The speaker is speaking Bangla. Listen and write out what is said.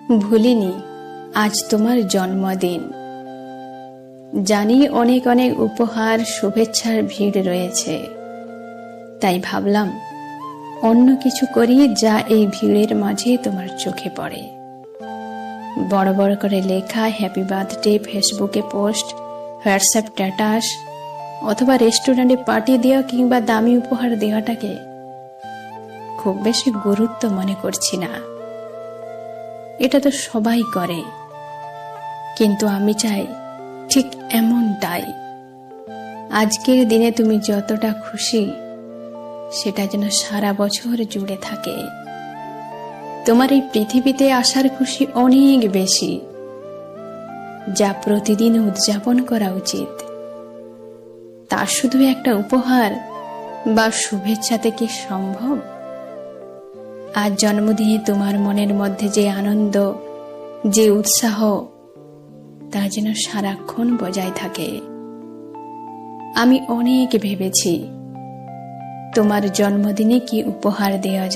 ভুলিনি আজ তোমার জন্মদিন। জানি অনেক অনেক উপহার শুভেচ্ছার ভিড় রয়েছে, তাই ভাবলাম অন্য কিছু করি যা এই ভিড়ের মাঝে তোমার চোখে পড়ে। বড় বড় করে লেখা হ্যাপি বার্থডে ফেসবুকে পোস্ট, হোয়াটসঅ্যাপ স্ট্যাটাস অথবা রেস্টুরেন্টে পার্টি দেওয়া কিংবা দামি উপহার দেওয়াটাকে খুব বেশি গুরুত্ব মনে করছি না। এটা তো সবাই করে, কিন্তু আমি চাই ঠিক এমনটাই। আজকের দিনে তুমি যতটা খুশি সেটা যেন সারা বছর জুড়ে থাকে। তোমার এই পৃথিবীতে আসার খুশি অনেক বেশি, যা প্রতিদিন উদযাপন করা উচিত। তা শুধু একটা উপহার বা শুভেচ্ছাতে কি সম্ভব? আজ জন্মদিনে তোমার মনের মধ্যে যে আনন্দ, যে উৎসাহ, তা যেন সারাক্ষণ বজায় থাকে। আমি অনেক ভেবেছি তোমার জন্মদিনে কি উপহার দেওয়া যায়।